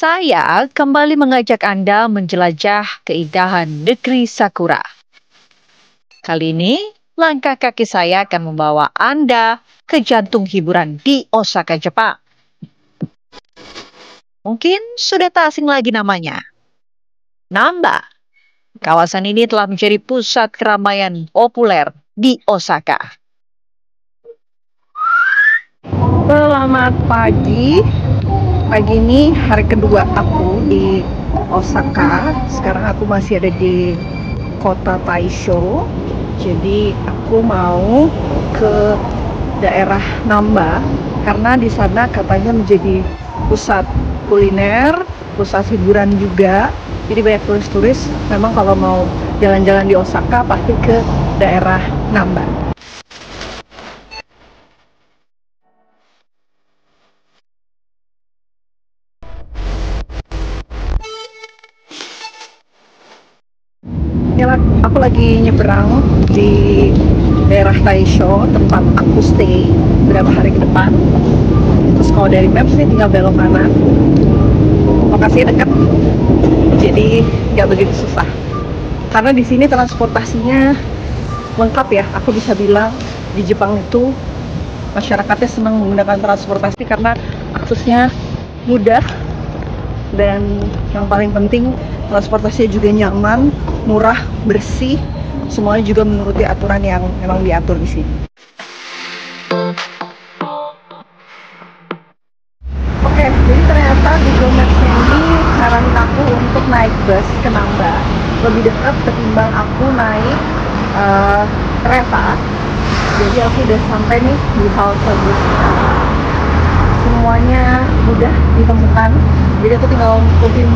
Saya kembali mengajak Anda menjelajah keindahan negeri Sakura. Kali ini, langkah kaki saya akan membawa Anda ke jantung hiburan di Osaka, Jepang. Mungkin sudah tak asing lagi namanya. Namba. Kawasan ini telah menjadi pusat keramaian populer di Osaka. Selamat pagi. Pagi ini hari kedua aku di Osaka. Sekarang aku masih ada di kota Taisho. Jadi aku mau ke daerah Namba karena di sana katanya menjadi pusat kuliner, pusat hiburan juga. Jadi banyak turis-turis. Memang kalau mau jalan-jalan di Osaka pasti ke daerah Namba. Aku lagi nyebrang di daerah Taisho, tempat aku stay beberapa hari ke depan. Terus kalau dari maps nih tinggal belok kanan. Lokasinya dekat, jadi nggak begitu susah. Karena di sini transportasinya lengkap ya. Aku bisa bilang di Jepang itu masyarakatnya senang menggunakan transportasi karena aksesnya mudah. Dan yang paling penting transportasinya juga nyaman, murah, bersih, semuanya juga menuruti aturan yang memang diatur di sini. Oke, jadi ternyata Google Maps-nya ini saranin aku untuk naik bus ke Namba, lebih dekat ketimbang aku naik kereta. Jadi aku udah sampai nih di halte busnya. Semuanya mudah ditemukan. Jadi aku tinggal ngikutin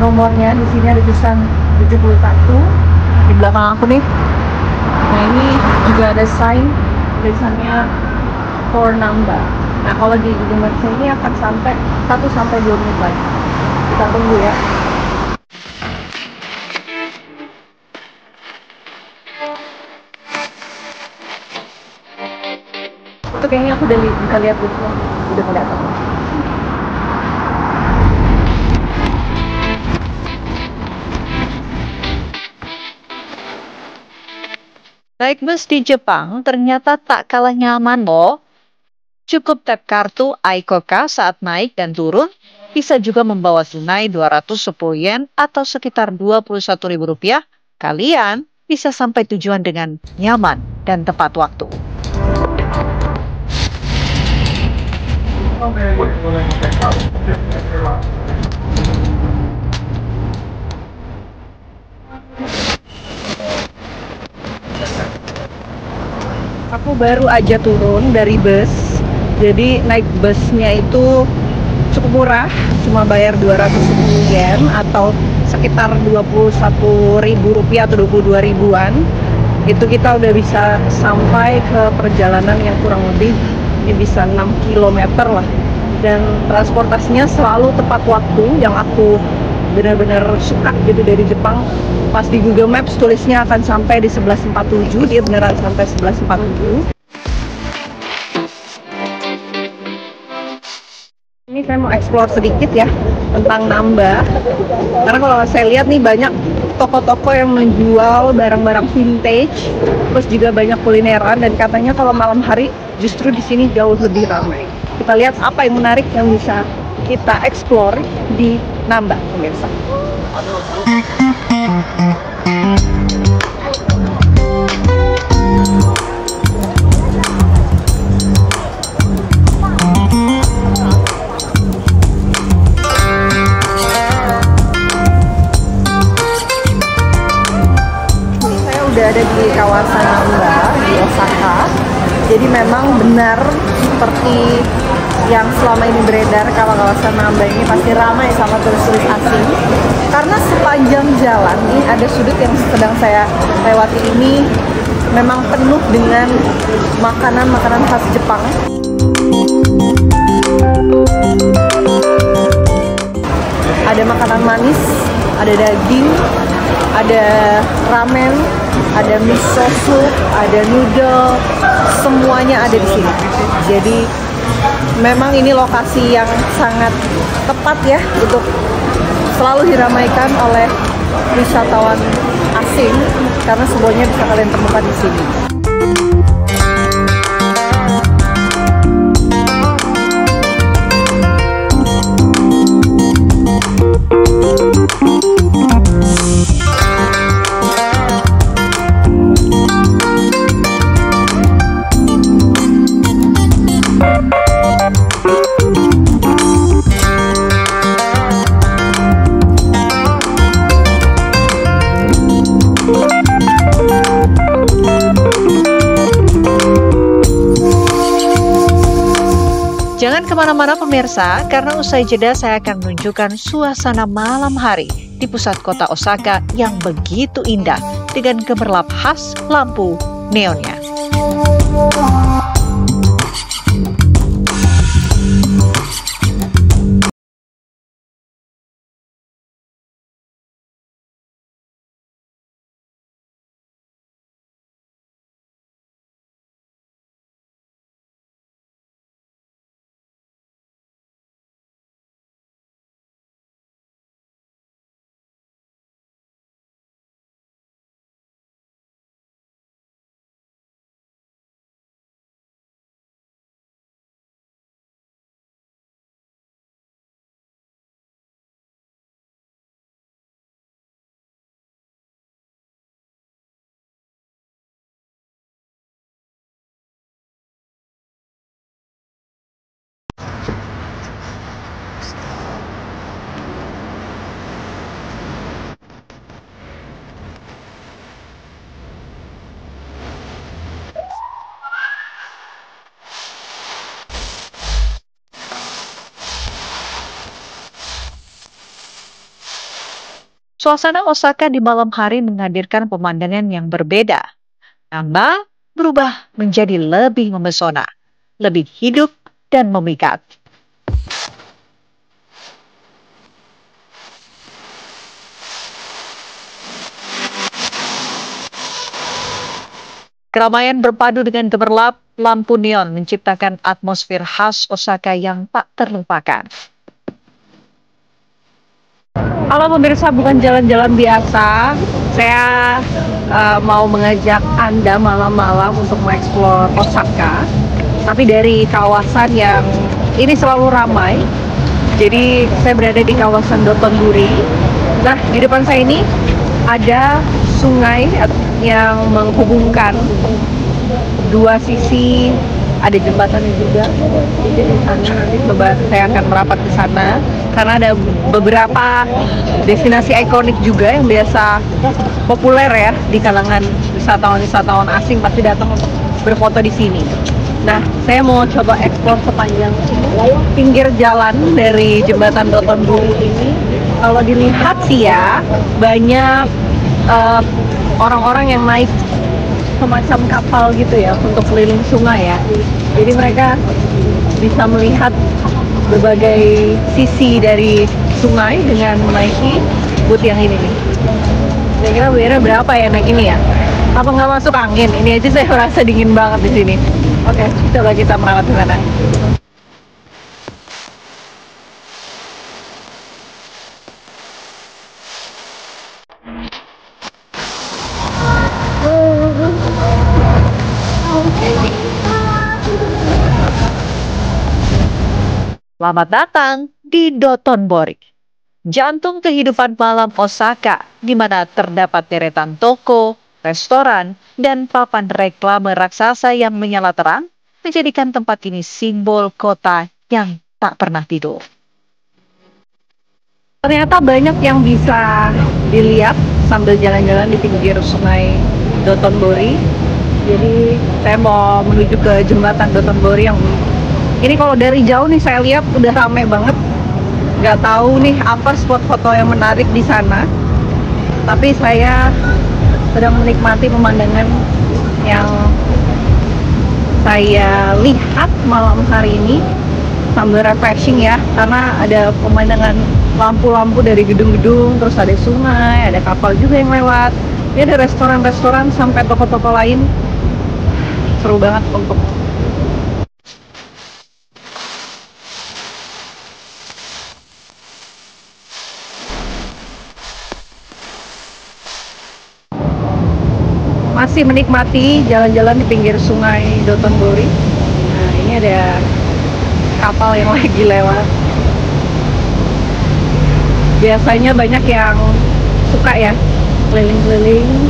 nomornya. Di sini ada tulisan 71 di belakang aku nih. Nah, ini juga ada sign tulisannya for Namba. Nah, kalau di Google Maps ini akan sampai 1-2 menit lagi. Kita tunggu ya. Itu kayaknya aku udah bisa lihat busnya. Udah kelihatan. Naik bus di Jepang ternyata tak kalah nyaman loh. Cukup tap kartu Aikoka saat naik dan turun, bisa juga membawa tunai 210 yen atau sekitar Rp21.000. Kalian bisa sampai tujuan dengan nyaman dan tepat waktu. Aku baru aja turun dari bus. Jadi naik busnya itu cukup murah, cuma bayar 210 yen atau sekitar Rp21.000 atau 22 ribuan. Itu kita udah bisa sampai ke perjalanan yang kurang lebih ya bisa 6 km lah. Dan transportasinya selalu tepat waktu, yang aku benar-benar suka gitu dari Jepang. Pas di Google Maps tulisnya akan sampai di 11.47, dia beneran sampai 11.47. Ini saya mau explore sedikit ya tentang Namba. Karena kalau saya lihat nih banyak toko-toko yang menjual barang-barang vintage, terus juga banyak kulineran, dan katanya kalau malam hari justru di sini jauh lebih ramai. Kita lihat apa yang menarik yang bisa kita explore di Namba, pemirsa. Udah ada di kawasan Namba di Osaka. Jadi memang benar seperti yang selama ini beredar, kalau kawasan Namba ini pasti ramai sama turis-turis asing. Karena sepanjang jalan nih ada sudut yang sedang saya lewati ini memang penuh dengan makanan-makanan khas Jepang. Ada makanan manis, ada daging, Ada ramen, ada miso soup, ada noodle, semuanya ada di sini. Jadi memang ini lokasi yang sangat tepat ya untuk selalu diramaikan oleh wisatawan asing karena semuanya bisa kalian temukan di sini. Jangan kemana-mana pemirsa, karena usai jeda saya akan menunjukkan suasana malam hari di pusat kota Osaka yang begitu indah dengan gemerlap khas lampu neonnya. Suasana Osaka di malam hari menghadirkan pemandangan yang berbeda. Namba berubah menjadi lebih memesona, lebih hidup dan memikat. Keramaian berpadu dengan gemerlap lampu neon menciptakan atmosfer khas Osaka yang tak terlupakan. Kalau pemirsa bukan jalan-jalan biasa, saya mau mengajak Anda malam-malam untuk mengeksplor Osaka. Tapi dari kawasan yang ini selalu ramai. Jadi saya berada di kawasan Dotonbori. Nah, di depan saya ini ada sungai yang menghubungkan dua sisi, ada jembatannya juga. Jadi nanti saya akan merapat ke sana karena ada beberapa destinasi ikonik juga yang biasa populer ya di kalangan wisatawan-wisatawan asing pasti datang untuk berfoto di sini. Nah, saya mau coba eksplor sepanjang pinggir jalan dari jembatan Dotonbori ini. Kalau dilihat sih ya, banyak orang-orang yang naik semacam kapal gitu ya untuk keliling sungai ya. Jadi mereka bisa melihat berbagai sisi dari sungai dengan menaiki boot yang ini nih. Kira-kira bayarnya berapa ya naik ini ya? Apa nggak masuk angin? Ini aja saya merasa dingin banget di sini. Oke, coba kita merapat ke sana. Selamat datang di Dotonbori, jantung kehidupan malam Osaka, di mana terdapat deretan toko, restoran, dan papan reklame raksasa yang menyala terang, menjadikan tempat ini simbol kota yang tak pernah tidur. Ternyata banyak yang bisa dilihat sambil jalan-jalan di pinggir sungai Dotonbori. Jadi saya mau menuju ke jembatan Dotonbori yang ini kalau dari jauh nih saya lihat udah rame banget. Nggak tahu nih apa spot foto yang menarik di sana. Tapi saya sedang menikmati pemandangan yang saya lihat malam hari ini sambil refreshing ya, karena ada pemandangan lampu-lampu dari gedung-gedung, terus ada sungai, ada kapal juga yang lewat. Ini ada restoran-restoran sampai toko-toko lain. Seru banget untuk masih menikmati jalan-jalan di pinggir sungai Dotonbori. Nah, ini ada kapal yang lagi lewat. Biasanya banyak yang suka ya keliling-keliling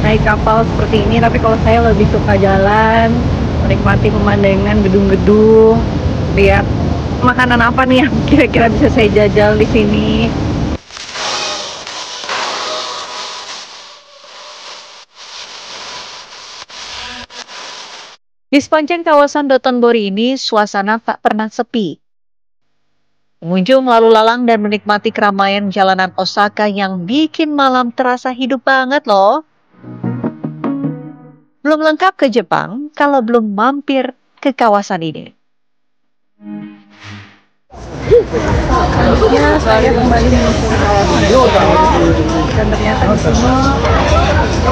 naik kapal seperti ini, tapi kalau saya lebih suka jalan, menikmati pemandangan gedung-gedung, lihat makanan apa nih yang kira-kira bisa saya jajal di sini. Di sepanjang kawasan Dotonbori ini, suasana tak pernah sepi. Pengunjung lalu lalang dan menikmati keramaian jalanan Osaka yang bikin malam terasa hidup banget loh. Belum lengkap ke Jepang kalau belum mampir ke kawasan ini. Selanjutnya saya kembali menuju kawasan dan ternyata di sini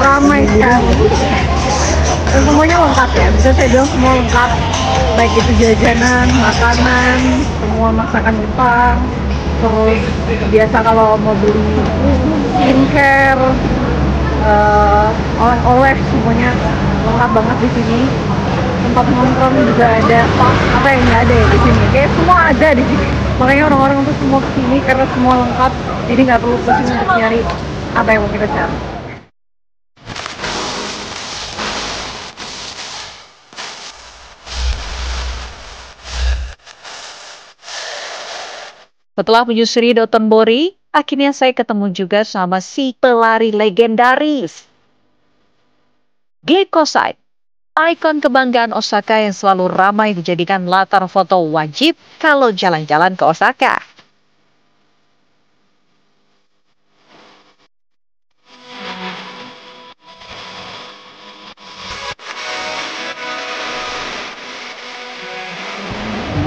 ramai sekali. Dan semuanya lengkap ya, bisa saya bilang semua lengkap, baik itu jajanan, makanan, semua masakan Jepang. Terus biasa kalau mau beli skincare, oleh-oleh, semuanya lengkap banget di sini. Tempat nongkrong juga ada, apa yang nggak ada ya di sini, kayak semua ada di sini. Makanya orang-orang tuh semua kesini karena semua lengkap, jadi nggak perlu pusing untuk nyari apa yang mau kita cari. Setelah menyusuri Dotonbori, akhirnya saya ketemu juga sama si pelari legendaris. Glycoside, ikon kebanggaan Osaka yang selalu ramai dijadikan latar foto wajib kalau jalan-jalan ke Osaka.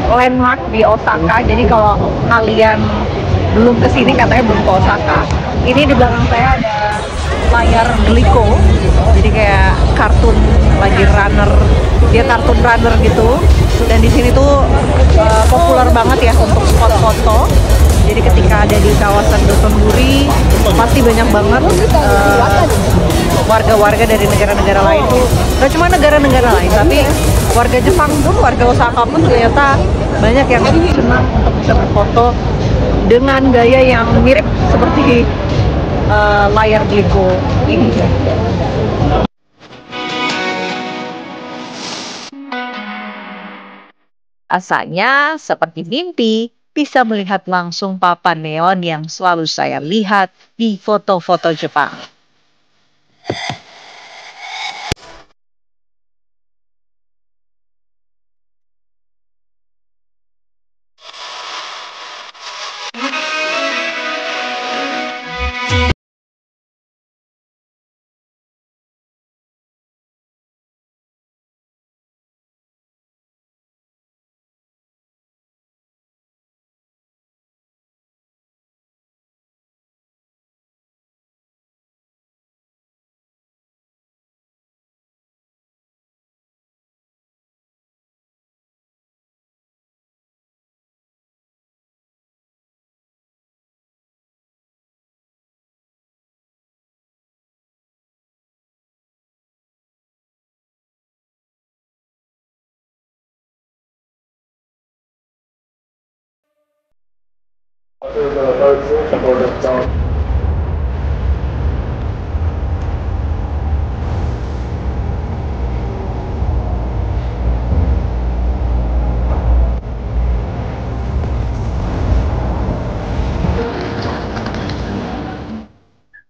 Landmark di Osaka, jadi kalau kalian belum kesini katanya belum ke Osaka. Ini di belakang saya ada layar Glico, jadi kayak kartun lagi runner, dia kartun runner gitu. Dan di sini tuh populer banget ya untuk spot foto. Jadi ketika ada di kawasan Dotonbori pasti banyak banget warga-warga dari negara-negara lain tuh, gak cuma negara-negara lain, tapi warga Jepang pun, warga Osaka pun ternyata banyak yang senang untuk bisa berfoto dengan gaya yang mirip seperti layar Glico ini. Rasanya seperti mimpi, bisa melihat langsung papan neon yang selalu saya lihat di foto-foto Jepang.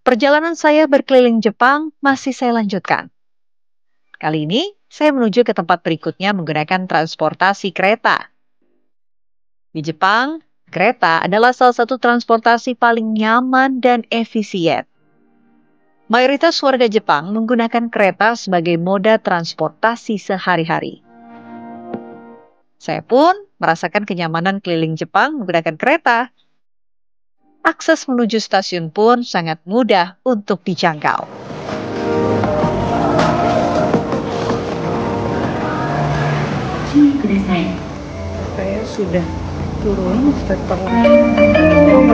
Perjalanan saya berkeliling Jepang masih saya lanjutkan. Kali ini saya menuju ke tempat berikutnya menggunakan transportasi kereta. Di Jepang, kereta adalah salah satu transportasi paling nyaman dan efisien. Mayoritas warga Jepang menggunakan kereta sebagai moda transportasi sehari-hari. Saya pun merasakan kenyamanan keliling Jepang menggunakan kereta. Akses menuju stasiun pun sangat mudah untuk dijangkau. Saya sudah turun setelah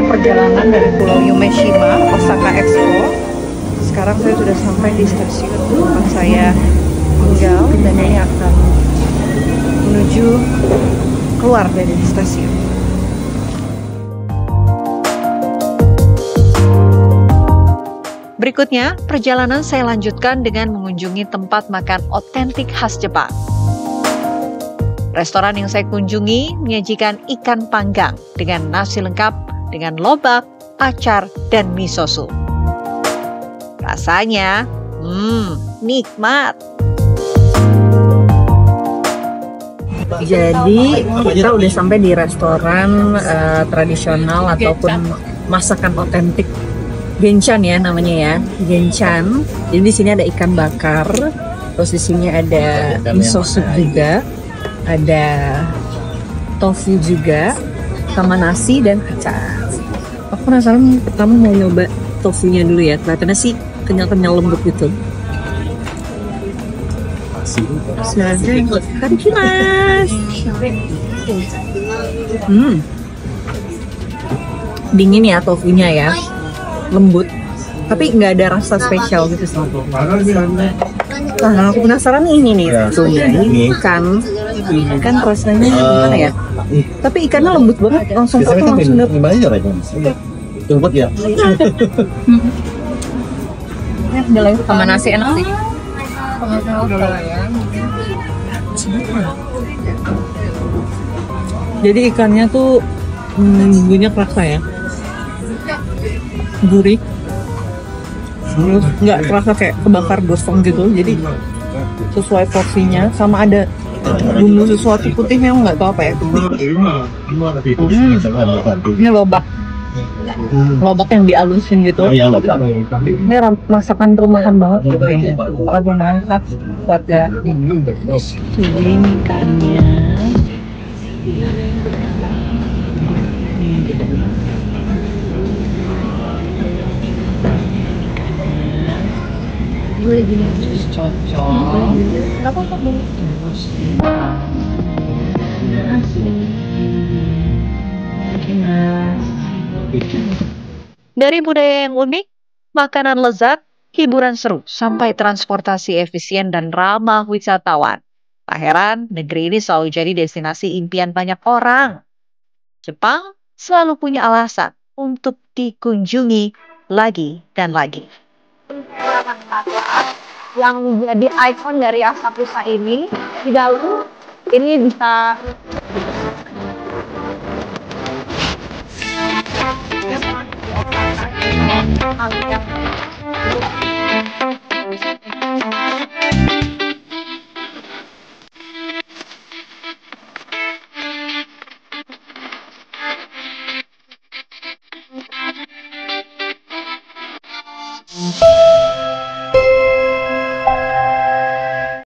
perjalanan dari Pulau Yumeshima, Osaka Expo. Sekarang saya sudah sampai di stasiun tempat saya tinggal dan ini akan menuju keluar dari stasiun. Berikutnya, perjalanan saya lanjutkan dengan mengunjungi tempat makan otentik khas Jepang. Restoran yang saya kunjungi menyajikan ikan panggang dengan nasi lengkap dengan lobak, acar, dan miso soup. Rasanya, nikmat. Jadi kita udah sampai di restoran tradisional ataupun masakan otentik Genchan ya namanya ya, Genchan. Jadi di sini ada ikan bakar, terus di sini ada miso soup juga, ada tofu juga, sama nasi dan acar. Aku penasaran, pertama mau nyoba tofunya dulu ya. Kelihatannya sih kenyal-kenyal lembut gitu. Dingin ya tofunya ya, lembut, tapi nggak ada rasa spesial gitu sih. Nah, aku penasaran ini nih, ini ikan rasanya gimana ya? Tapi ikannya lembut banget, langsung dapet. Lembut ya. Sama nasi enak sih. Jadi ikannya tuh bumbunya kerasa ya, gurih, terus nggak kerasa kayak kebakar gosong gitu. Jadi sesuai porsinya, sama ada bumbu sesuatu putih yang nggak tahu apa ya. Ini lobak yang dialusin gitu. Ini masakan rumahan banget gitu ya. Lagi masak keluarga. Ini ikannya. Gue gini cocok. Kenapa kok belum? Dari budaya yang unik, makanan lezat, hiburan seru, sampai transportasi efisien dan ramah wisatawan. Tak heran, negeri ini selalu jadi destinasi impian banyak orang. Jepang selalu punya alasan untuk dikunjungi lagi dan lagi. Yang jadi ikon dari Asakusa ini, di dalam ini bisa yang